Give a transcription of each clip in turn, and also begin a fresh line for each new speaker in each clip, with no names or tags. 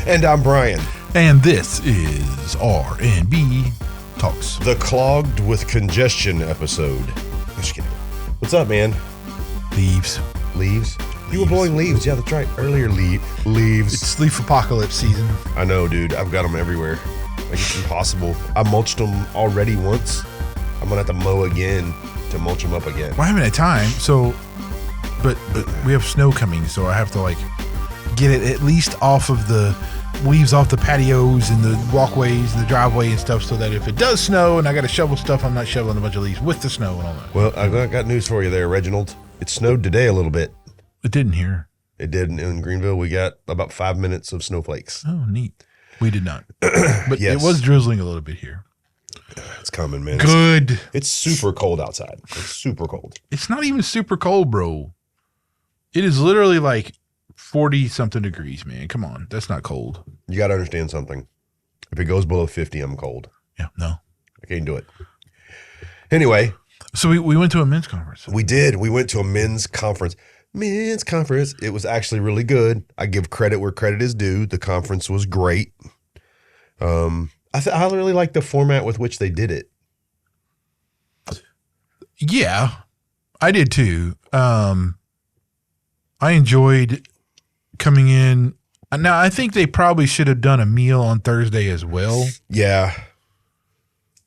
And I'm Brian.
And this is R&B Talks.
The Clogged with Congestion episode. Just kidding. What's up, man?
Leaves.
Leaves? You were blowing leaves. Yeah, that's right. Earlier, leaves.
It's leaf apocalypse season.
I know, dude. I've got them everywhere. Like, it's impossible. I mulched them already once. I'm going to have to mow again to mulch them up again.
Well, I haven't had time, so... But we have snow coming, so I have to, like, get it at least off of the... leaves off the patios and the walkways and the driveway and stuff, so that if it does snow and I got to shovel stuff, I'm not shoveling a bunch of leaves with the snow and all that.
Well, I got news for you there, Reginald. It snowed today a little bit.
It didn't here.
It did in Greenville. We got about 5 minutes of snowflakes.
Oh, neat. We did not. But yes. It was drizzling a little bit here.
It's coming, man.
Good.
It's super cold outside. It's super cold.
It's not even super cold, bro. It is literally like 40-something degrees, man. Come on. That's not cold.
You got to understand something. If it goes below 50, I'm cold.
Yeah, no.
I can't do it. Anyway.
So we went to a men's conference.
We did. We went to a men's conference. Men's conference. It was actually really good. I give credit where credit is due. The conference was great. I really like the format with which they did it.
Yeah, I did too. I enjoyed coming in. Now, I think they probably should have done a meal on Thursday as well.
Yeah.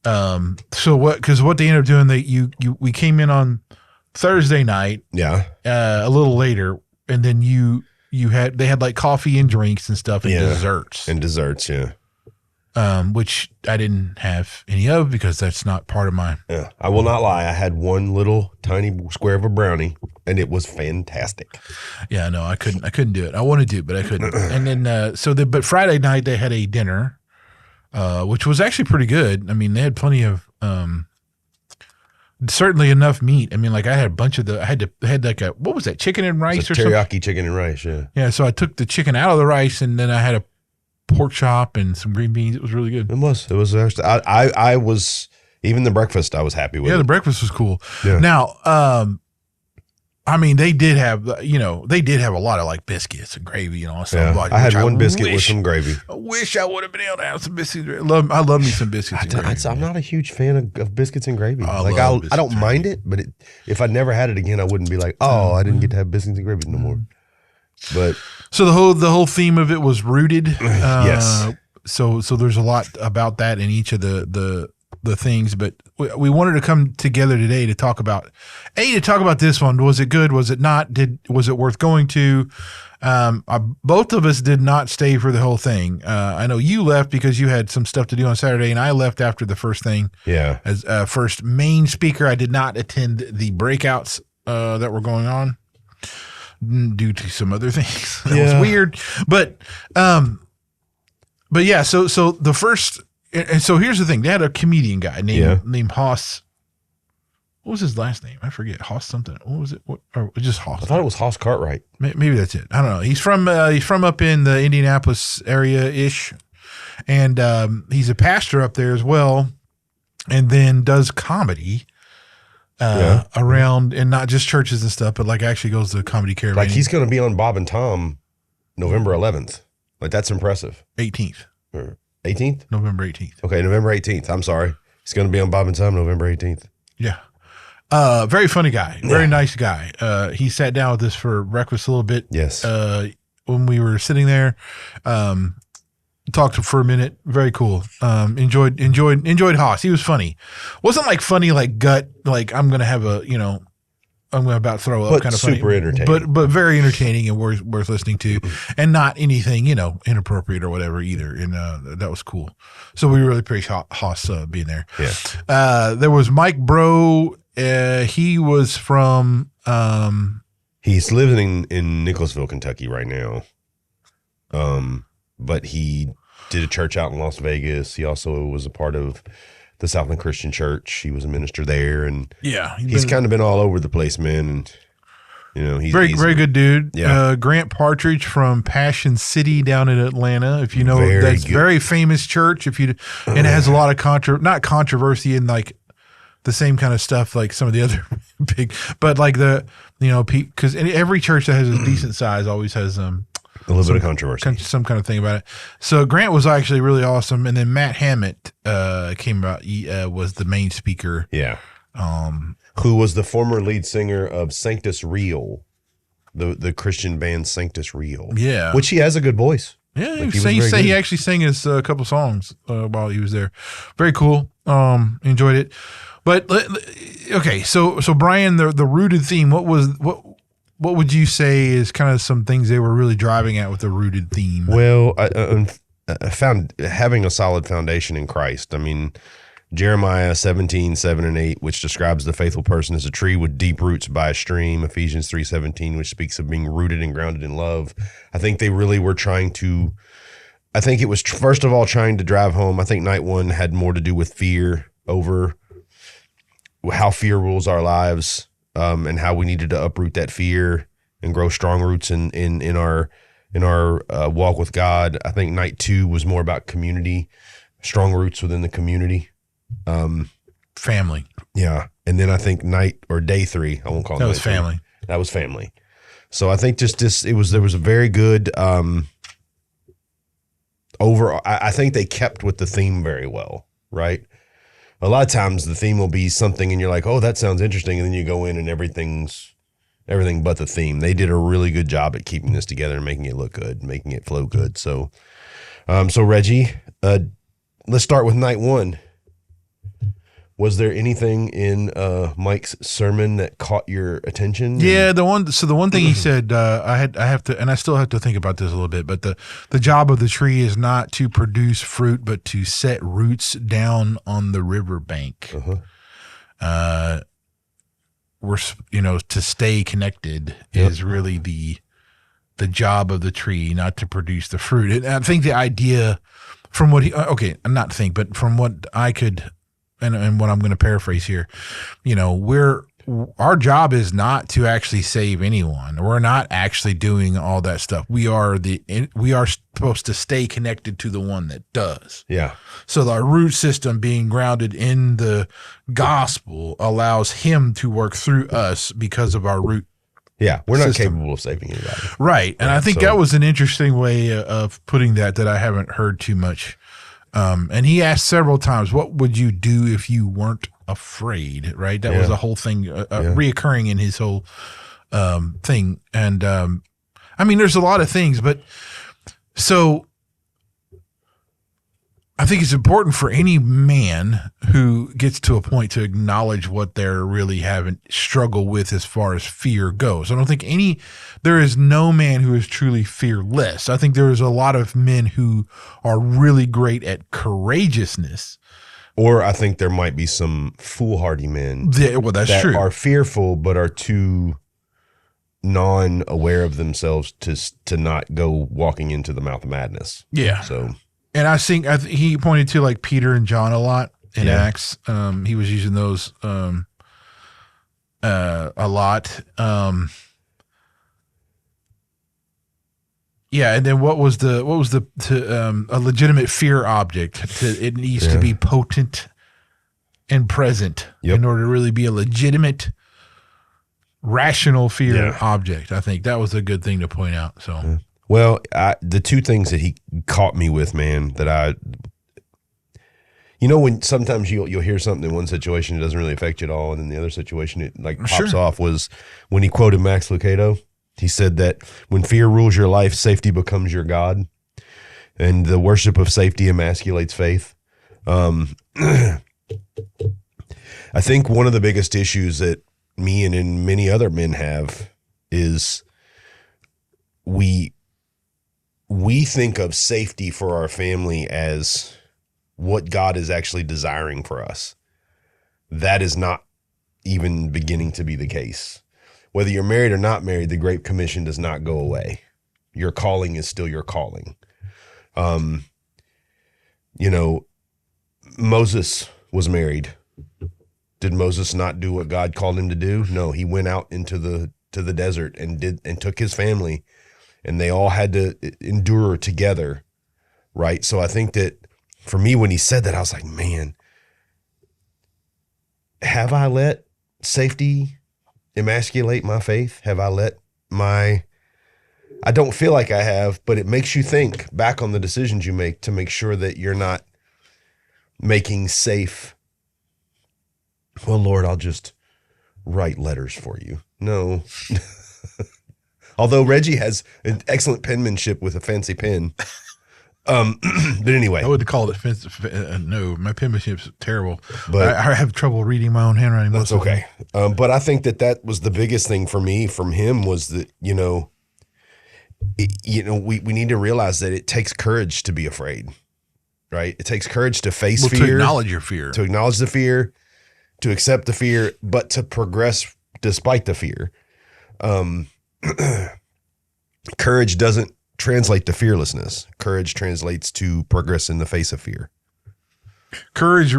So because what they ended up doing, we came in on Thursday night.
Yeah.
A little later, and then they had like coffee and drinks and stuff and desserts.
And desserts, yeah.
Which I didn't have any of because that's not part of my.
Yeah, I will not lie. I had one little tiny square of a brownie, and it was fantastic.
Yeah, no, I couldn't do it. I wanted to, but I couldn't. And then but Friday night they had a dinner, which was actually pretty good. I mean, they had plenty of certainly enough meat. I mean, like I had a bunch of I had like a what was that, chicken and rice or something?
Teriyaki chicken and rice. Yeah.
Yeah. So I took the chicken out of the rice, and then I had a pork chop and some green beans. It was really good.
It was actually, I was, even the breakfast I was happy with.
Yeah, the breakfast was cool.
Yeah.
Now, I mean, they did have a lot of like biscuits and gravy and all that stuff.
Yeah, I had one biscuit with some gravy.
I wish I would have been able to have some biscuits. I love me some biscuits and gravy.
I'm not a huge fan of biscuits and gravy. I don't mind it, but if I never had it again, I wouldn't be like, oh, I didn't get to have biscuits and gravy no more. But
so the whole theme of it was rooted.
Yes.
So there's a lot about that in each of the things, but we wanted to come together today to talk about this one. Was it good? Was it not? Was it worth going to? Both of us did not stay for the whole thing. I know you left because you had some stuff to do on Saturday, and I left after the first thing.
Yeah. As
first main speaker, I did not attend the breakouts that were going on due to some other things. That was weird, but yeah. So the first. And so here's the thing. They had a comedian guy named Haas. What was his last name? I forget. Haas something. What was it? Or just Haas?
I thought it was Haas Cartwright.
Maybe that's it. I don't know. He's from up in the Indianapolis area-ish. And he's a pastor up there as well. And then does comedy around, and not just churches and stuff, but like actually goes to comedy caravan.
Like he's going to be on Bob and Tom November 11th. Like that's impressive.
18th.
18th?
November 18th.
Okay, November 18th. I'm sorry. He's going to be on Bob and Tom November 18th.
Yeah. Very funny guy. Very nice guy. He sat down with us for breakfast a little bit.
Yes.
When we were sitting there, talked for a minute. Very cool. Enjoyed Haas. He was funny. Wasn't like funny, like gut, like I'm going to have I'm going to about throw up,
but
kind of
super
funny,
entertaining,
but very entertaining and worth listening to, and not anything inappropriate or whatever either. And that was cool. So we really appreciate Haas being there.
Yeah.
There was Mike Bro. He was from.
He's living in Nicholasville, Kentucky right now. But he did a church out in Las Vegas. He also was a part of the Southland Christian Church. He was a minister there, and he's kind of been all over the place, man. And he's
very good dude.
Yeah.
Grant Partridge from Passion City down in Atlanta. If you know, very famous church. And it has a lot of not controversy in like the same kind of stuff like some of the other big, but like because every church that has a decent size always has
A little bit of controversy.
Some kind of thing about it. So Grant was actually really awesome. And then Matt Hammett came out. He was the main speaker.
Yeah. Who was the former lead singer of Sanctus Real, the Christian band Sanctus Real.
Yeah.
Which he has a good voice.
Yeah, like he actually sang us a couple songs while he was there. Very cool. Enjoyed it. But okay, so Brian, the rooted theme. What would you say is kind of some things they were really driving at with the rooted theme?
Well, I found having a solid foundation in Christ. I mean, Jeremiah 17:7-8, which describes the faithful person as a tree with deep roots by a stream. Ephesians 3:17, which speaks of being rooted and grounded in love. I think they really were trying to, I think it was first of all trying to drive home. I think night one had more to do with fear over how fear rules our lives, and how we needed to uproot that fear and grow strong roots in our walk with God. I think night two was more about community, strong roots within the community.
Family.
Yeah. And then I think day three, I won't call it
that was family.
Three. That was family. So I think there was a very good, overall, I think they kept with the theme very well, right? A lot of times the theme will be something and you're like, oh, that sounds interesting. And then you go in and everything but the theme. They did a really good job at keeping this together and making it look good, making it flow good. So, Reggie, let's start with night one. Was there anything in Mike's sermon that caught your attention?
Yeah, the one thing he said, I have to, and I still have to think about this a little bit, but the job of the tree is not to produce fruit, but to set roots down on the riverbank. We're, to stay connected is really the job of the tree, not to produce the fruit. And I think the idea from what from what I could. And what I'm going to paraphrase here, our job is not to actually save anyone. We're not actually doing all that stuff. We are supposed to stay connected to the one that does.
Yeah.
So our root system being grounded in the gospel allows him to work through us because of our root.
Yeah, we're not capable of saving anybody.
Right. And I think that was an interesting way of putting that I haven't heard too much. And he asked several times, what would you do if you weren't afraid? Right. That was a whole thing reoccurring in his whole thing. And there's a lot of things, but so I think it's important for any man who gets to a point to acknowledge what they're really having struggle with as far as fear goes. I don't think there is no man who is truly fearless. I think there is a lot of men who are really great at courageousness.
Or I think there might be some foolhardy men
that's true.
Are fearful but are too non-aware of themselves to not go walking into the mouth of madness.
Yeah.
So...
And I think he pointed to like Peter and John a lot in Acts. He was using those a lot. And then what was a legitimate fear object? It needs to be potent and present in order to really be a legitimate, rational fear object. I think that was a good thing to point out. So.
Yeah. Well, the two things that he caught me with, man, that when sometimes you'll hear something in one situation, it doesn't really affect you at all. And in the other situation, it pops off, was when he quoted Max Lucado. He said that when fear rules your life, safety becomes your God. And the worship of safety emasculates faith. I think one of the biggest issues that me and many other men have is we think of safety for our family as what God is actually desiring for us. That is not even beginning to be the case. Whether you're married or not married, the Great Commission does not go away. Your calling is still your calling. Moses was married. Did Moses not do what God called him to do? No, he went out into the desert and took his family, and they all had to endure together, right? So I think that for me, when he said that, I was like, man, have I let safety emasculate my faith? Have I let my I don't feel like I have, but it makes you think back on the decisions you make to make sure that you're not making safe. Well, Lord, I'll just write letters for you. No. Although Reggie has an excellent penmanship with a fancy pen. But anyway.
I wouldn't call it offensive. No, my penmanship's terrible.
But
I have trouble reading my own handwriting.
That's okay. But I think that was the biggest thing for me from him was that, we need to realize that it takes courage to be afraid, right? It takes courage to face fear.
To acknowledge your fear.
To acknowledge the fear, to accept the fear, but to progress despite the fear. Courage doesn't translate to fearlessness. Courage translates to progress in the face of fear.
Courage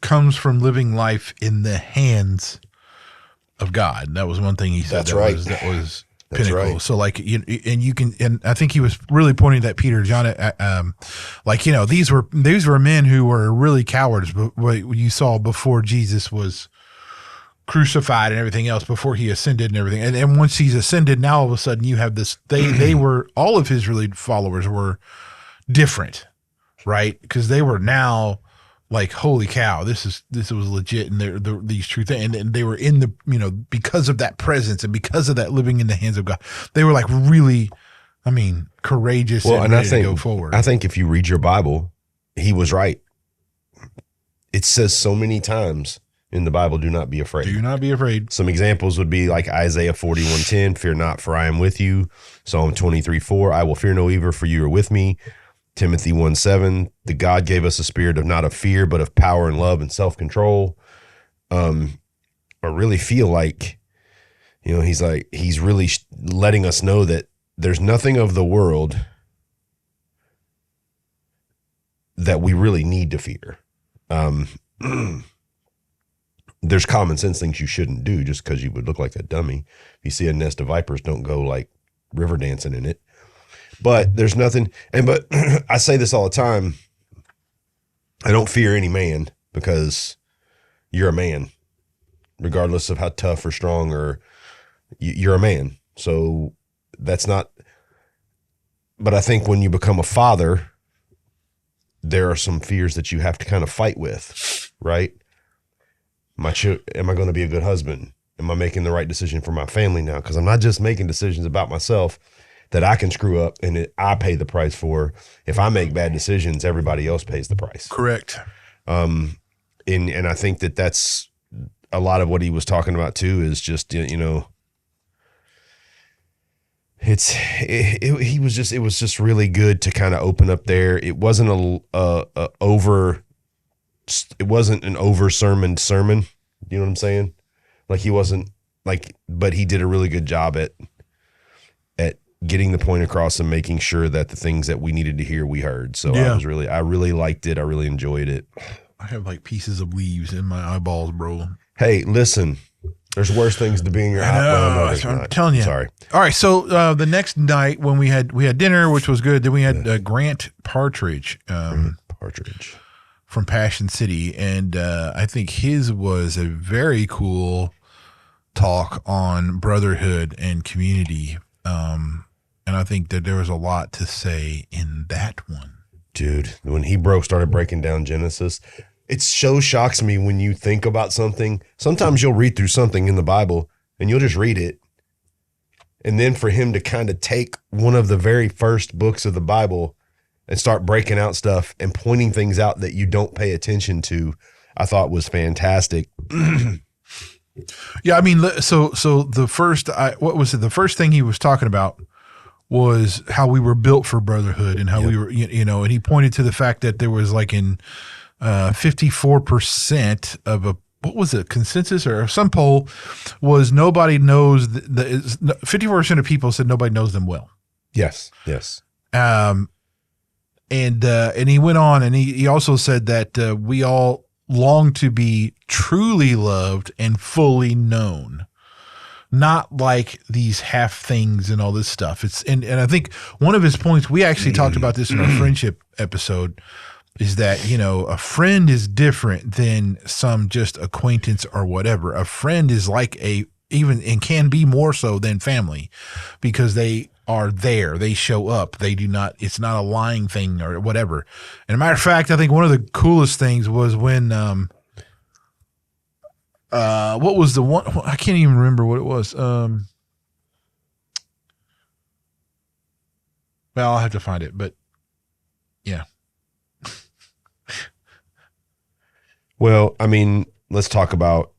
comes from living life in the hands of God. That was one thing he said.
That's right.
That was
That's
pinnacle.
right.
So like, and I think he was really pointing that Peter, John, these were men who were really cowards, but what you saw before Jesus was crucified and everything else, before he ascended and everything. And once he's ascended, now all of a sudden you have this, they were, all of his really followers were different, right? Because they were now like, holy cow, this was legit. And these true things. And they were in the, because of that presence and because of that living in the hands of God, they were like really, courageous and ready to go forward.
I think if you read your Bible, he was right. It says so many times in the Bible, do not be afraid.
Do not be afraid.
Some examples would be like Isaiah 41:10, fear not, for I am with you. Psalm 23:4, I will fear no evil, for you are with me. Timothy 1:7, the God gave us a spirit of not of fear, but of power and love and self-control. I really feel like, he's really letting us know that there's nothing of the world that we really need to fear. There's common sense things you shouldn't do just because you would look like a dummy. If you see a nest of vipers, don't go like river dancing in it. But there's nothing, but I say this all the time. I don't fear any man because you're a man, regardless of how tough or strong or you're a man. So that's not, but I think when you become a father, there are some fears that you have to kind of fight with, right? Am I going to be a good husband? Am I making the right decision for my family now? Because I'm not just making decisions about myself that I can screw up and I pay the price for. If I make bad decisions, everybody else pays the price.
Correct.
And I think that's a lot of what he was talking about too, is just, it was just really good to kind of open up there. It wasn't it wasn't an over sermon. You know what I'm saying? Like he wasn't like, but he did a really good job at getting the point across and making sure that the things that we needed to hear, we heard. So yeah. I really liked it. I really enjoyed it.
I have like pieces of leaves in my eyeballs, bro.
Hey, listen, there's worse things to be in your eye.
I'm telling you.
Sorry.
All right. So the next night when we had dinner, which was good, then we had Grant Partridge. From Passion City. And I think his was a very cool talk on brotherhood and community. And I think that there was a lot to say in that one.
Dude, when he started breaking down Genesis, it so shocks me when you think about something. Sometimes you'll read through something in the Bible and you'll just read it. And then for him to kind of take one of the very first books of the Bible and start breaking out stuff and pointing things out that you don't pay attention to, I thought was fantastic.
Yeah, so the first, the first thing he was talking about was how we were built for brotherhood and how we were, and he pointed to the fact that there was like in 54% of what was it, consensus or some poll was nobody knows, 54% of people said nobody knows them well.
Yes.
And he went on and he also said that we all long to be truly loved and fully known, not like these half things and all this stuff. And I think one of his points, we actually talked about this in our friendship episode, is that, a friend is different than some just acquaintance or whatever. A friend is like a even and can be more so than family, because they are there. They show up. They do not. It's not a lying thing or whatever. And a matter of fact, I think one of the coolest things was when what was the one? I can't even remember what it was. Well, I'll have to find it, but yeah.
Well, I mean, let's talk about.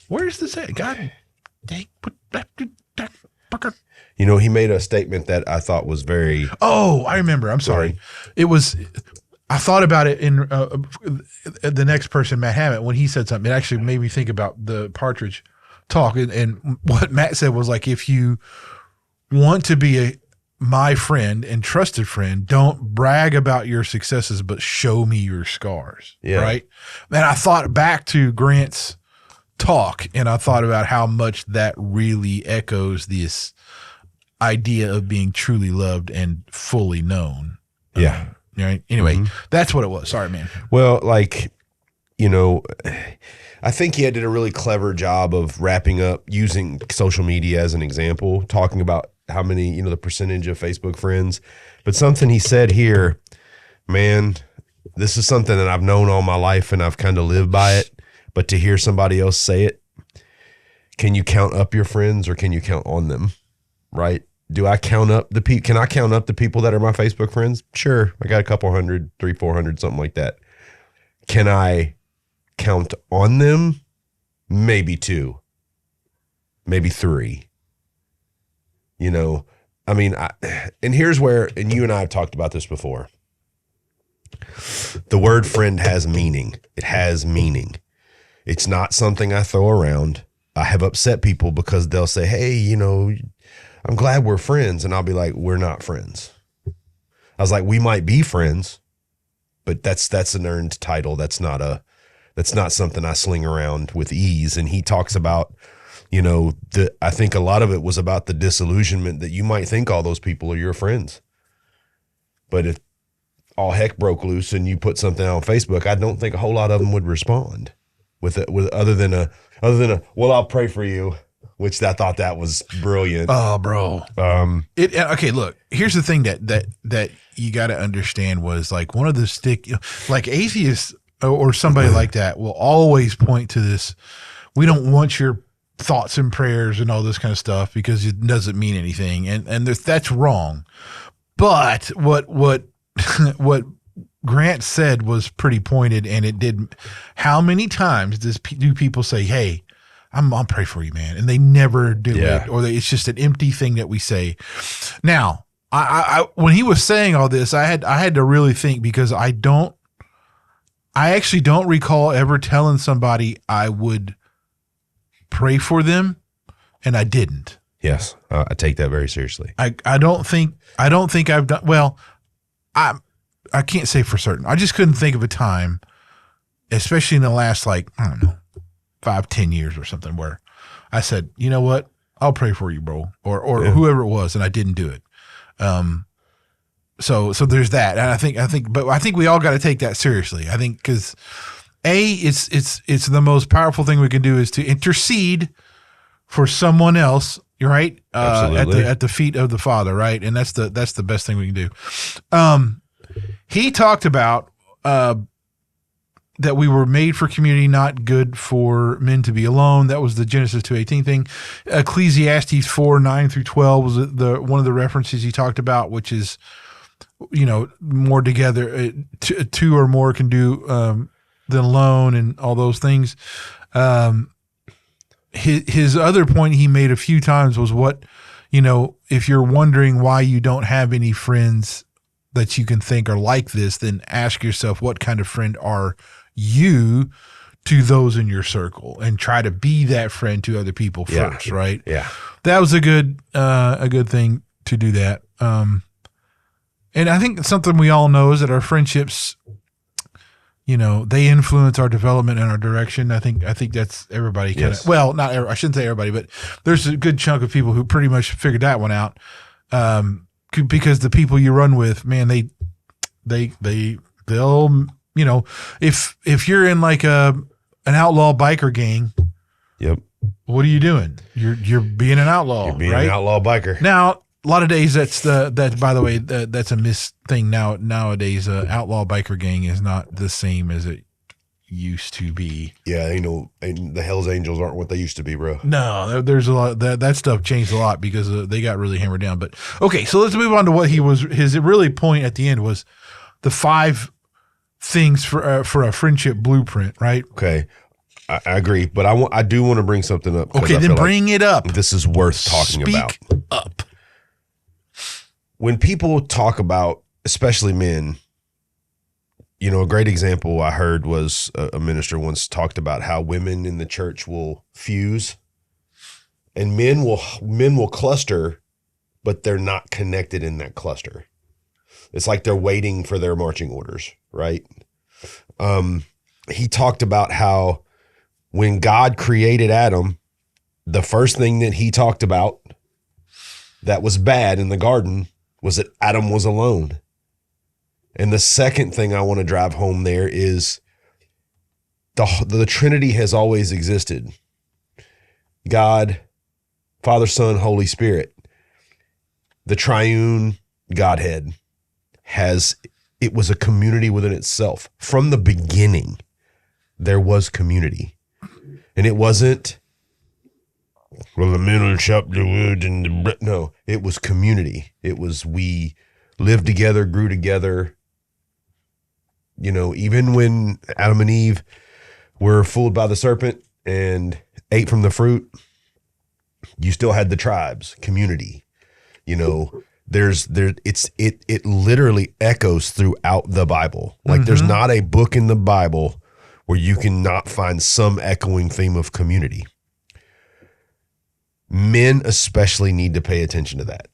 Where's this at? God dang.
You know, he made a statement that I thought was very.
Oh, I remember. I'm sorry. It was. I thought about it in the next person, Matt Hammett, when he said something. It actually made me think about the Partridge talk. And what Matt said was like, if you want to be my friend and trusted friend, don't brag about your successes, but show me your scars.
Yeah.
Right. And I thought back to Grant's talk, and I thought about how much that really echoes this idea of being truly loved and fully known.
Yeah.
Right. Anyway, that's what it was. Sorry, man.
Well, like, you know, I think he did a really clever job of wrapping up using social media as an example, talking about how many, you know, the percentage of Facebook friends. But something he said here, man, this is something that I've known all my life and I've kind of lived by it. But to hear somebody else say it, can you count up your friends or can you count on them? Right? Do I count up the people? Can I count up the people that are my Facebook friends? Sure. I got a couple hundred, 300, 400, something like that. Can I count on them? Maybe 2, maybe 3. You know, I mean, and here's where, and you and I have talked about this before. The word friend has meaning. It has meaning. It's not something I throw around. I have upset people because they'll say, hey, you know, I'm glad we're friends. And I'll be like, we're not friends. I was like, we might be friends, but that's an earned title. That's not something I sling around with ease. And he talks about, you know, I think a lot of it was about the disillusionment that you might think all those people are your friends. But if all heck broke loose and you put something out on Facebook, I don't think a whole lot of them would respond with other than a, well, I'll pray for you, which I thought that was brilliant.
Oh, bro. Okay, look, here's the thing that you got to understand was like one of the like atheists or somebody like that will always point to this. We don't want your thoughts and prayers and all this kind of stuff because it doesn't mean anything. And that's wrong. But what Grant said was pretty pointed, and it did. How many times do people say, hey, I'll pray for you, man. And they never do it, or it's just an empty thing that we say. Now, I when he was saying all this, I had to really think, because I actually don't recall ever telling somebody I would pray for them, and I didn't.
Yes, I take that very seriously.
I don't think I've done well. I can't say for certain. I just couldn't think of a time, especially in the last, like, I don't know, 5-10 years or something, where I said, you know what, I'll pray for you, bro, or whoever it was, and I didn't do it. So there's that, and I think we all got to take that seriously. I think because it's the most powerful thing we can do is to intercede for someone else, right?
Absolutely.
At the feet of the Father, right? And that's the best thing we can do. He talked about that we were made for community, not good for men to be alone. That was the Genesis 2:18 thing. Ecclesiastes 4:9-12 was one of the references he talked about, which is, you know, more together. Two or more can do than alone, and all those things. His other point he made a few times was what, you know, if you're wondering why you don't have any friends that you can think are like this, then ask yourself, what kind of friend are you to those in your circle, and try to be that friend to other people first, right?
Yeah.
That was a good thing to do that. And I think something we all know is that our friendships, you know, they influence our development and our direction. I think that's everybody kind of,
Yes.
well, not I shouldn't say everybody, but there's a good chunk of people who pretty much figured that one out. Because the people you run with, man, they'll, you know, if you're in like an outlaw biker gang,
Yep.
What are you doing? You're being an outlaw.
You're being
right?
an outlaw biker.
Now, a lot of days that's by the way, that's a miss thing nowadays. Outlaw biker gang is not the same as it used to be.
Yeah, the Hells Angels aren't what they used to be, bro.
No, there's a lot that stuff changed a lot because they got really hammered down. But okay, so let's move on to what his really point at the end was the 5 things for a friendship blueprint, right?
Okay. I agree, but I do want to bring something up.
Okay, then bring it up.
This is worth talking about.
Speak up.
When people talk about, especially men, a great example I heard was a minister once talked about how women in the church will fuse and men will cluster, but they're not connected in that cluster. It's like they're waiting for their marching orders, right? He talked about how when God created Adam, the first thing that he talked about that was bad in the garden was that Adam was alone. And the second thing I want to drive home there is the Trinity has always existed. God, Father, Son, Holy Spirit. The triune Godhead it was a community within itself. From the beginning, there was community. And it wasn't, well, the men will chop the wood no, it was community. It was we lived together, grew together. Even when Adam and Eve were fooled by the serpent and ate from the fruit, you still had the tribes, community. It literally echoes throughout the Bible. Like there's not a book in the Bible where you can not find some echoing theme of community. Men especially need to pay attention to that.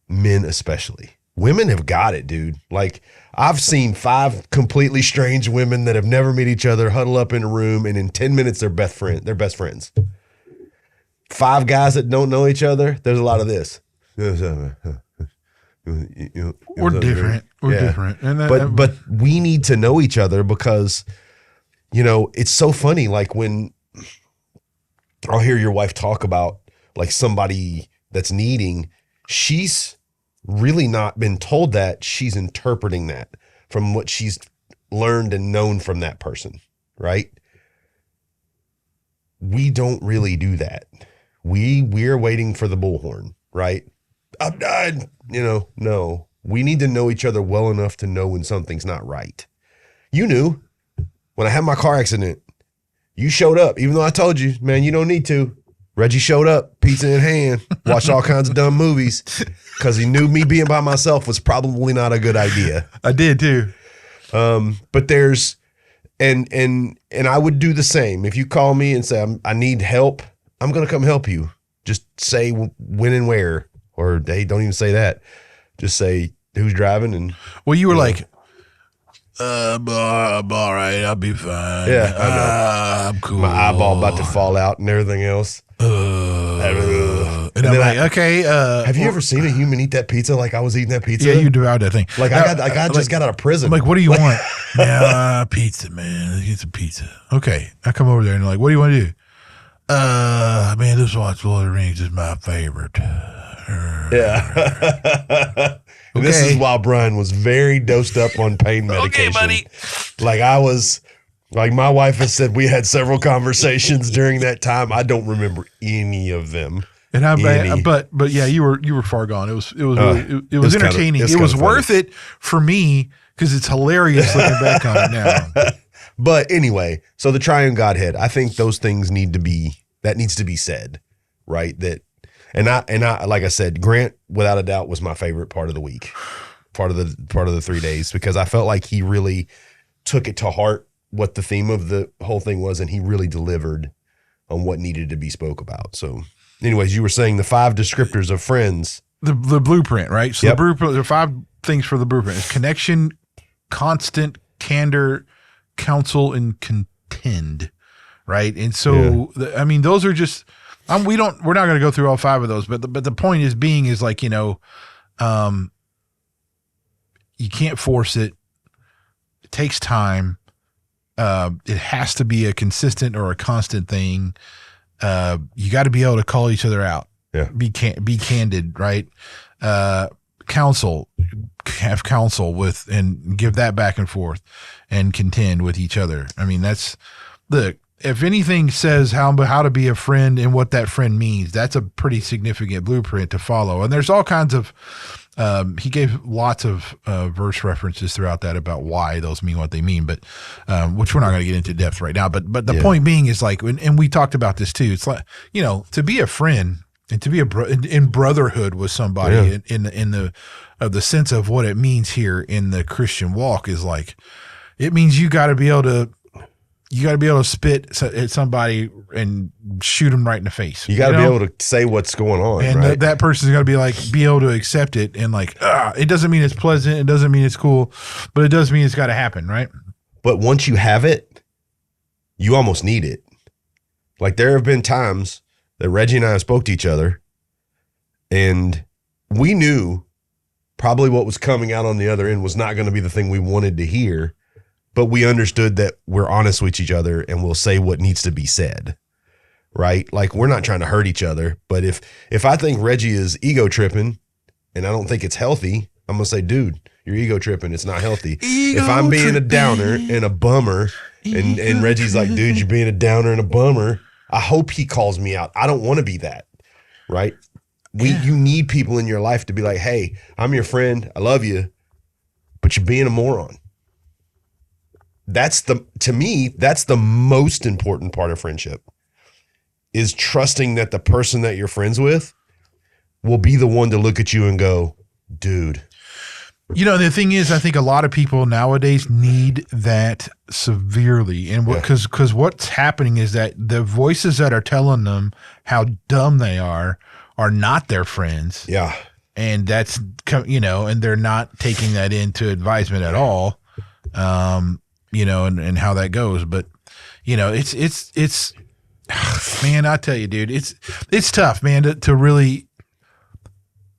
Men especially. Women have got it, dude. Like I've seen 5 completely strange women that have never met each other huddle up in a room, and in 10 minutes they're best friends. 5 guys that don't know each other, there's a lot of this.
We're different. We're different. And
but we need to know each other because, it's so funny. Like when I'll hear your wife talk about like somebody that's needing, she's really not been told that. She's interpreting that from what she's learned and known from that person, right? We don't really do that. We're waiting for the bullhorn, right? I've died, no. We need to know each other well enough to know when something's not right. You knew when I had my car accident, you showed up, even though I told you, man, you don't need to. Reggie showed up, pizza in hand, watched all kinds of dumb movies because he knew me being by myself was probably not a good idea.
I did too.
But there's, and I would do the same. If you call me and say, I need help, I'm going to come help you. Just say when and where, or hey, don't even say that. Just say who's driving. And
well, you were like, I'm all right. I'll be fine.
Yeah, I know.
I'm cool.
My eyeball about to fall out and everything else.
And I'm like, okay.
Have you ever seen a human eat that pizza like I was eating that pizza?
Yeah, you devoured that thing.
Like I just got out of prison.
I'm like, what do you want? Yeah, pizza, man. Let's get some pizza. Okay. I come over there and like, what do you want to do? Man, this watch Lord of the Rings is my favorite.
Yeah. And this is while Brian was very dosed up on pain medication.
Okay, buddy.
Like I was, like my wife has said, we had several conversations during that time. I don't remember any of them.
And but yeah, you were far gone. It was really, it was entertaining. It was worth it for me because it's hilarious looking back on it now.
But anyway, so the triune Godhead, I think those things needs to be said, right? And I like I said, Grant without a doubt was my favorite part of the week, part of the 3 days, because I felt like he really took it to heart what the theme of the whole thing was, and he really delivered on what needed to be spoke about. So anyways, you were saying the 5 descriptors of friends.
The blueprint, right? So
Yep.
the blueprint, there are 5 things for the blueprint. It's connection, constant, candor, counsel, and contend, right? And so, those are just, we're not going to go through all 5 of those, but the point is like, you can't force it. It takes time. It has to be a consistent or a constant thing. You got to be able to call each other out.
Yeah.
Be candid, right? Counsel, have counsel with, and give that back and forth and contend with each other. I mean, look, if anything says how to be a friend and what that friend means, that's a pretty significant blueprint to follow. And there's all kinds of, he gave lots of verse references throughout that about why those mean what they mean, but which we're not going to get into depth right now. But the point being is like, and we talked about this too. It's like, to be a friend and to be in brotherhood with somebody in the sense of what it means here in the Christian walk is like, it means you got to be able to spit at somebody and shoot them right in the face.
You got to be able to say what's going on,
and
right?
That person's got to be able to accept it and like, it doesn't mean it's pleasant. It doesn't mean it's cool, but it does mean it's got to happen, right?
But once you have it, you almost need it. Like there have been times that Reggie and I spoke to each other and we knew probably what was coming out on the other end was not going to be the thing we wanted to hear. But we understood that we're honest with each other and we'll say what needs to be said, right? Like we're not trying to hurt each other. But if I think Reggie is ego tripping and I don't think it's healthy, I'm going to say, dude, you're ego tripping. It's not healthy. If I'm being a downer and a bummer and Reggie's like, dude, you're being a downer and a bummer, I hope he calls me out. I don't want to be that, right? You need people in your life to be like, hey, I'm your friend. I love you, but you're being a moron. To me, that's the most important part of friendship is trusting that the person that you're friends with will be the one to look at you and go, dude.
The thing is, I think a lot of people nowadays need that severely. And because what's happening is that the voices that are telling them how dumb they are not their friends. Yeah. And that's, and they're not taking that into advisement at all. And how that goes. But, it's man, I tell you, dude, it's tough, man, to really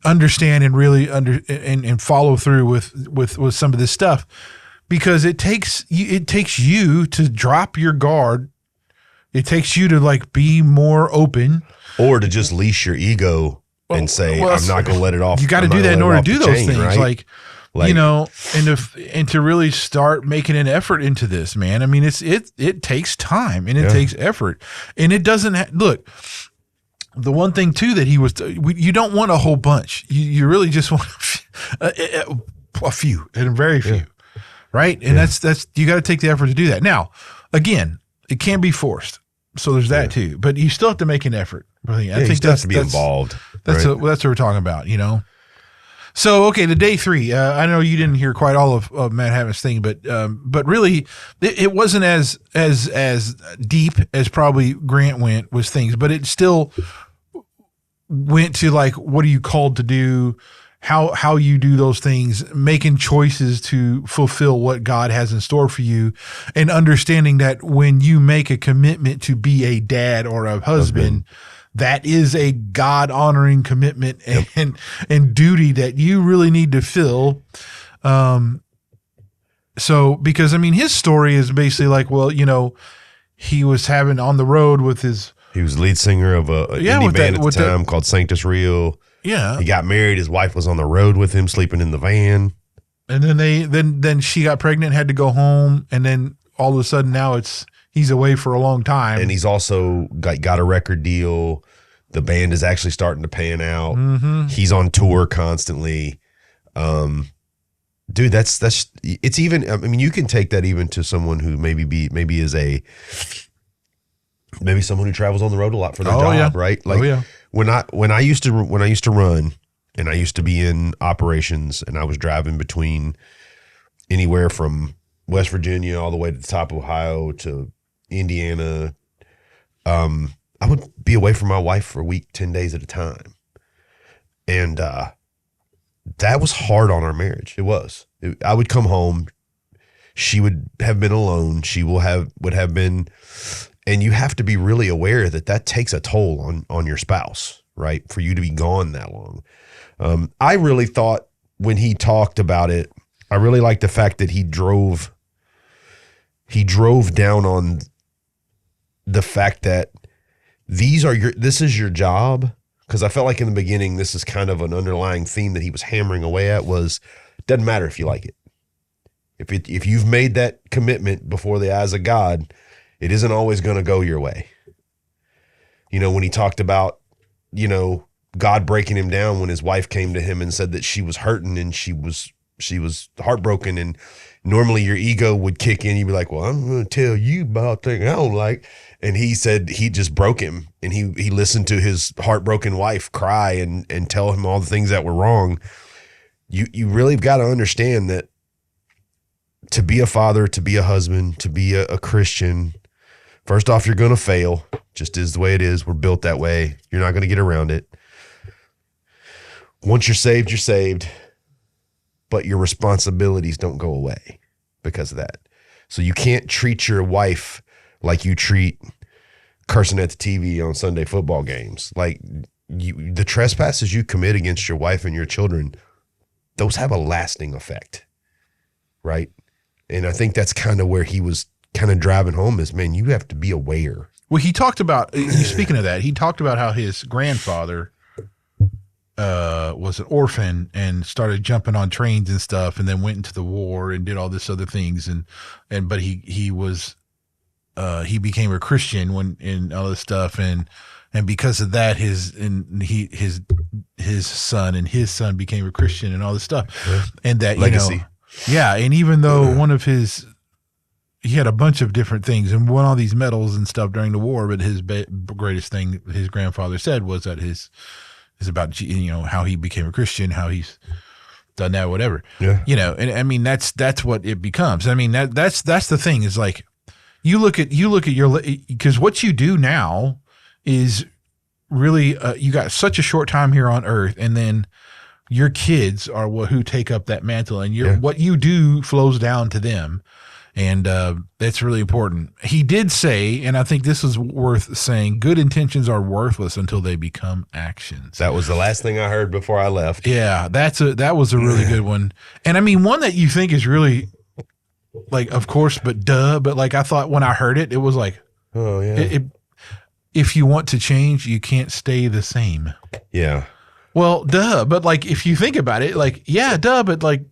understand and really and follow through with some of this stuff because it takes you to drop your guard. It takes you to like be more open
or to just leash your ego and say, I'm not going to let it off.
You got to do that in order to do those things.
Right?
And to really start making an effort into this, man. I mean, it takes time and it takes effort, and it doesn't look. The one thing too that you don't want a whole bunch. You really just want a few and very few, right? And that's you got to take the effort to do that. Now, again, it can be forced, so there's that too. But you still have to make an effort. Really, I think
that's to be involved.
That's what we're talking about, So, okay, the day 3, I know you didn't hear quite all of Matt Haven's thing, but really it wasn't as deep as probably Grant went with things, but it still went to like, what are you called to do? How you do those things, making choices to fulfill what God has in store for you, and understanding that when you make a commitment to be a dad or a husband, that is a God-honoring commitment and duty that you really need to fill. So, because, I mean, his story is basically like, well, he was having on the road with his... He
was lead singer of a indie band at the time called Sanctus Real.
Yeah.
He got married. His wife was on the road with him, sleeping in the van.
And then then she got pregnant, had to go home, and then all of a sudden now he's away for a long time.
And he's also got a record deal. The band is actually starting to pan out. Mm-hmm. He's on tour constantly. Dude, it's even, I mean, you can take that even to someone who maybe someone who travels on the road a lot for their job, right? Like when I used to run and I used to be in operations and I was driving between anywhere from West Virginia all the way to the top of Ohio to Indiana, I would be away from my wife for a week, 10 days at a time. And that was hard on our marriage. It was. I would come home. She would have been alone. She would have been, and you have to be really aware that takes a toll on your spouse, right? For you to be gone that long. I really thought when he talked about it, I really liked the fact that he drove down on the fact that this is your job. Because I felt like in the beginning, this is kind of an underlying theme that he was hammering away at was, doesn't matter if you like it. If you've made that commitment before the eyes of God, it isn't always going to go your way. You know, when he talked about, you know, God breaking him down when his wife came to him and said that she was hurting and she was heartbroken, and normally your ego would kick in. You'd be like, well, I'm going to tell you about things I don't like. And he said he just broke him, and he listened to his heartbroken wife cry and tell him all the things that were wrong. You really got to understand that to be a father, to be a husband, to be a Christian, first off, you're going to fail. Just is the way it is. We're built that way. You're not going to get around it. Once you're saved, but your responsibilities don't go away because of that. So you can't treat your wife like you treat cursing at the TV on Sunday football games. Like the trespasses you commit against your wife and your children, those have a lasting effect, right? And I think that's kind of where he was kind of driving home is, man, you have to be aware.
Well, he talked about, speaking of that, he talked about how his grandfather was an orphan and started jumping on trains and stuff, and then went into the war and did all this other things. But he became a Christian and all this stuff. And because of that, his son and his son became a Christian and all this stuff.
Yeah.
And that,
legacy.
you know, yeah. And even though he had a bunch of different things and won all these medals and stuff during the war, but his greatest thing his grandfather said was that is about, you know, how he became a Christian, how he's done that, whatever.
Yeah.
You know, and I mean, that's what it becomes. I mean, that's the thing is like, you look at your, because what you do now is really, you got such a short time here on earth, and then your kids are who take up that mantle, and what you do flows down to them. And that's really important. He did say, and I think this is worth saying, good intentions are worthless until they become actions.
That was the last thing I heard before I left.
Yeah, that was a really good one. And I mean, one that you think is really like, of course, but like I thought when I heard it, it was like,
oh yeah.
If you want to change, you can't stay the same.
Yeah.
Well, but like if you think about it, like, yeah, but like,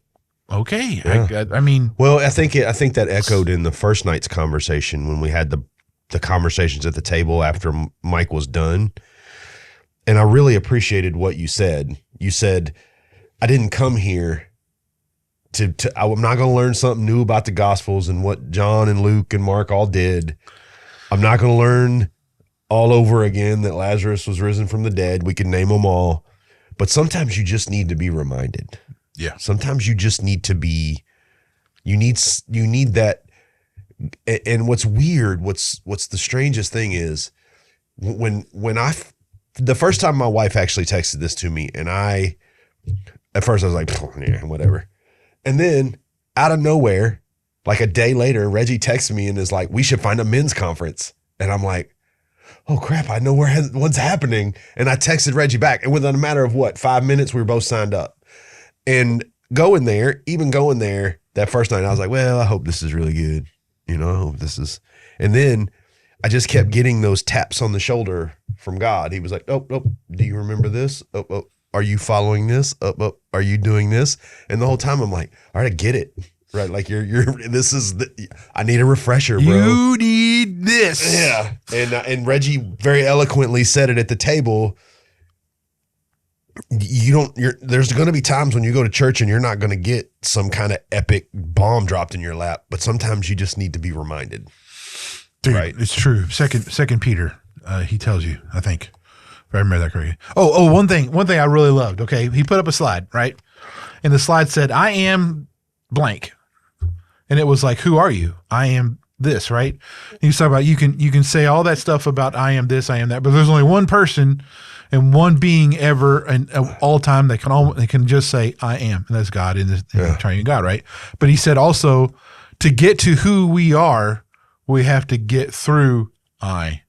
okay.
Yeah.
I mean,
well, I think that echoed in the first night's conversation when we had the conversations at the table after Mike was done. And I really appreciated what you said. You said, I didn't come here I'm not going to learn something new about the Gospels and what John and Luke and Mark all did. I'm not going to learn all over again that Lazarus was risen from the dead. We can name them all. But sometimes you just need to be reminded.
Yeah.
Sometimes you just need to be, you need that. And what's weird, what's the strangest thing is when the first time my wife actually texted this to me, and at first I was like, yeah, whatever. And then out of nowhere, like a day later, Reggie texts me and is like, we should find a men's conference. And I'm like, oh crap, I know what's happening. And I texted Reggie back, and within a matter of 5 minutes, we were both signed up. And going there that first night, I was like, well, I hope this is really good. You know, I hope this is. And then I just kept getting those taps on the shoulder from God. He was like, oh, do you remember this? Oh, are you following this? Oh, are you doing this? And the whole time I'm like, all right, I get it. Right. Like I need a refresher, bro.
You need this.
Yeah. And Reggie very eloquently said it at the table. There's going to be times when you go to church and you're not going to get some kind of epic bomb dropped in your lap, but sometimes you just need to be reminded.
Dude,
right.
It's true. Second Peter, he tells you, I think, if I remember that correctly. Oh, one thing I really loved. Okay. He put up a slide, right? And the slide said, I am blank. And it was like, who are you? I am this, right? And he's talking about, you can say all that stuff about I am this, I am that, but there's only one person and one being ever and all time that can just say I am, and that's God in the triune God, right? But he said also, to get to who we are, we have to get through I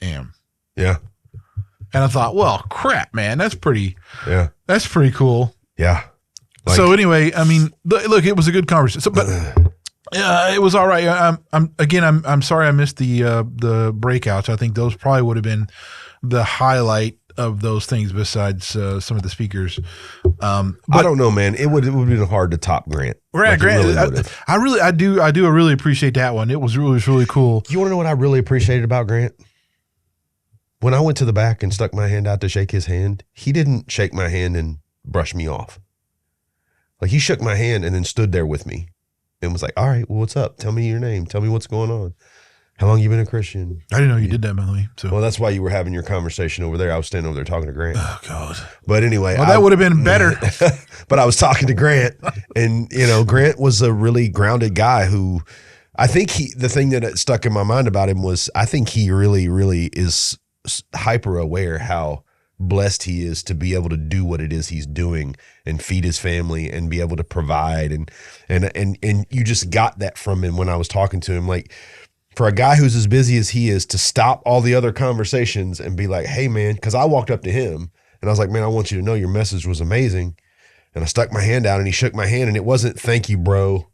am.
Yeah.
And I thought, well, crap, man, that's pretty cool.
Yeah.
So anyway, I mean, look, it was a good conversation. So, but It was all right. I'm sorry I missed the breakouts. I think those probably would have been the highlight of those things besides some of the speakers.
I don't know, man. It would have been hard to top Grant.
Right, Grant. I really appreciate that one. It was really cool.
You want to know what I really appreciated about Grant? When I went to the back and stuck my hand out to shake his hand, he didn't shake my hand and brush me off. Like, he shook my hand and then stood there with me and was like, all right, well, what's up? Tell me your name. Tell me what's going on. How long you been a Christian?
I didn't know you did that, by the way. So.
Well, that's why you were having your conversation over there. I was standing over there talking to Grant.
Oh, God.
But anyway.
Well, that would have been better.
But I was talking to Grant, and, Grant was a really grounded guy who, I think the thing that stuck in my mind about him was, I think he really, really is hyper aware how blessed he is to be able to do what it is he's doing and feed his family and be able to provide. And you just got that from him when I was talking to him. Like, for a guy who's as busy as he is to stop all the other conversations and be like, hey, man, because I walked up to him and I was like, man, I want you to know your message was amazing. And I stuck my hand out and he shook my hand, and it wasn't, thank you, bro,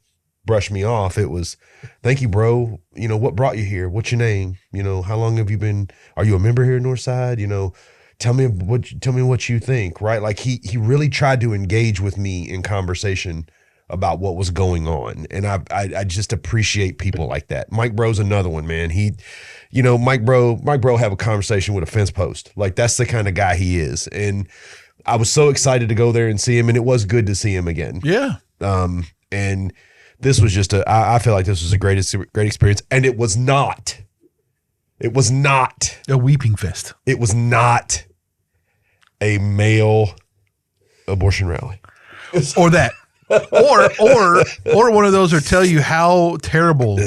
brush me off. It was, thank you, bro. What brought you here? What's your name? How long have you been? Are you a member here at Northside? Tell me what you think, right? Like, he really tried to engage with me in conversation about what was going on. And I just appreciate people like that. Mike Bro's another one, man. Mike Bro have a conversation with a fence post. Like, that's the kind of guy he is. And I was so excited to go there and see him, and it was good to see him again.
Yeah.
And this was just I feel like this was a great experience. And it was not
a weeping fest.
It was not a male abortion rally.
Or that. or one of those that tell you how terrible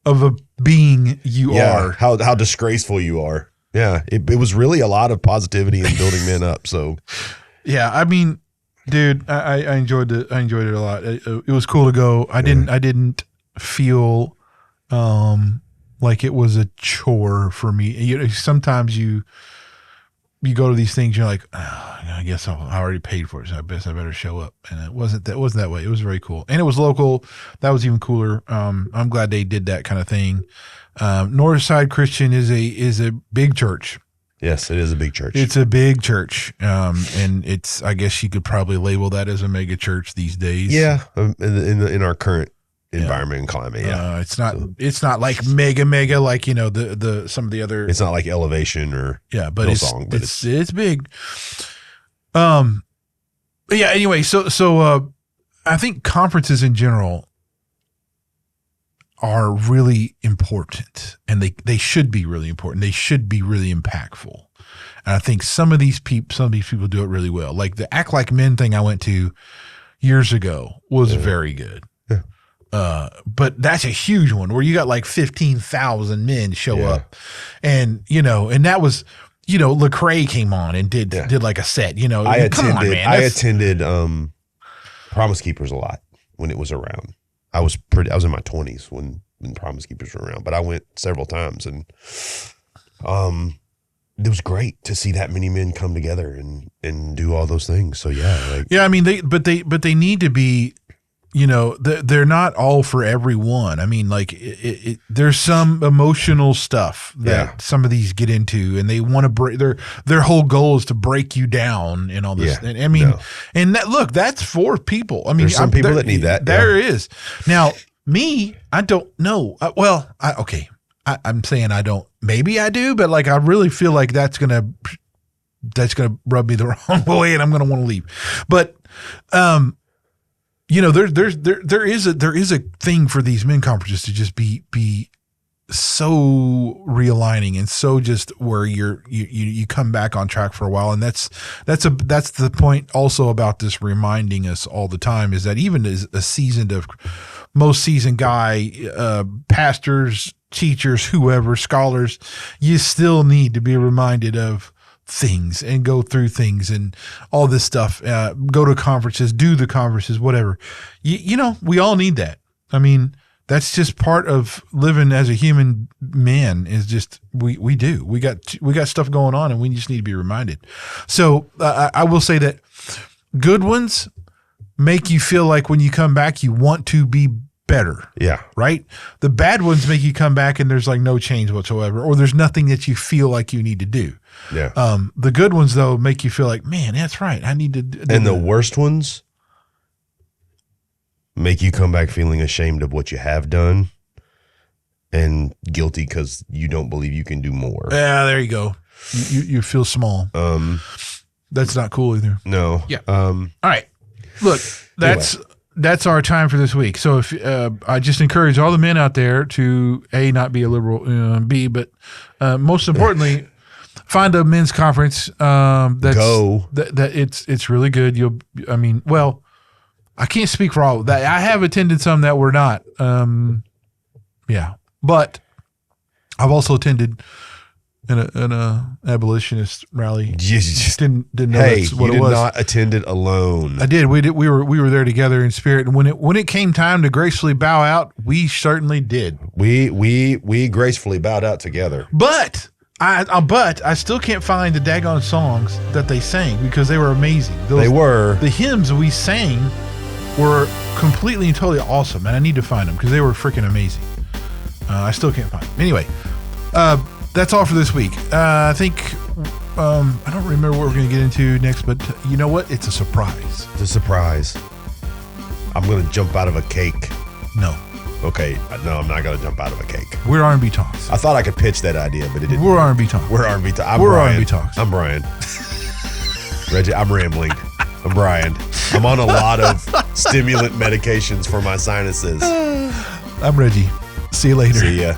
of a being you are.
How disgraceful you are. Yeah. It was really a lot of positivity and building men up. So
yeah, I mean, dude, I enjoyed it. I enjoyed it a lot. It was cool to go. I didn't feel like it was a chore for me. Sometimes you go to these things, you're like, I guess I already paid for it, so I guess I better show up. And it wasn't that way. It was very cool, and it was local. That was even cooler. I'm glad they did that kind of thing. Northside Christian is a big church.
Yes, it is a big church.
It's a big church, and it's, I guess you could probably label that as a mega church these days.
Yeah, in our current environment and climate. Yeah,
it's not like mega like the some of the other.
It's not like Elevation or
but it's big. Yeah. Anyway, so I think conferences in general are really important, and they should be really important. They should be really impactful. And I think some of these people do it really well. Like the Act Like Men thing I went to years ago was very good. Yeah. But that's a huge one where you got like 15,000 men show up, and that was, Lecrae came on and did like a set, I
attended Promise Keepers a lot when it was around. I was in my 20s when Promise Keepers were around, but I went several times, and it was great to see that many men come together and do all those things. So
I mean, they need to be, they're not all for everyone. I mean, like there's some emotional stuff that some of these get into, and they want to break their whole goal is to break you down and all this. Yeah. And I mean, and that's for people. I mean,
there's some people that need that.
There is. Now, me, I don't know. I'm saying I don't. Maybe I do, but like I really feel like that's gonna rub me the wrong way, and I'm gonna want to leave. But there is a thing for these men conferences to just be so realigning and so just where you come back on track for a while. And that's the point also about this reminding us all the time, is that even as most seasoned guy, pastors, teachers, whoever, scholars, you still need to be reminded of things and go through things and all this stuff. Go to conferences, do the conferences, whatever. We all need that. I mean, that's just part of living as a human man. Is just we do. We got stuff going on, and we just need to be reminded. So I will say that good ones make you feel like when you come back, you want to be better.
Yeah.
Right? The bad ones make you come back and there's like no change whatsoever, or there's nothing that you feel like you need to do.
Yeah.
The good ones, though, make you feel like, man, that's right. I need to do
And the worst ones make you come back feeling ashamed of what you have done and guilty because you don't believe you can do more.
Yeah, there you go. You feel small. That's not cool either.
No.
Yeah. All right. Look, that's our time for this week. So if I just encourage all the men out there to A, not be a liberal, B, but most importantly, find a men's conference. That it's really good. I can't speak for all of that. I have attended some that were not. Yeah, but I've also attended an abolitionist rally. Just didn't know that's what it was.
You did not attend it alone.
I did. We were there together in spirit. And when it came time to gracefully bow out, we certainly did.
We gracefully bowed out together.
But I still can't find the daggone songs that they sang because they were amazing. The hymns we sang were completely and totally awesome, and I need to find them because they were freaking amazing. I still can't find them. Anyway, that's all for this week. I think I don't remember what we're going to get into next, but you know what? It's a surprise.
It's a surprise. I'm going to jump out of a cake.
No.
Okay. No, I'm not going to jump out of a cake.
We're R&B Talks.
I thought I could pitch that idea, but it didn't.
We're R&B Talks.
We're R&B Talks.
We're R&B Talks.
I'm Brian. Reggie, I'm rambling. I'm Brian. I'm on a lot of stimulant medications for my sinuses.
I'm Reggie. See you later.
See ya.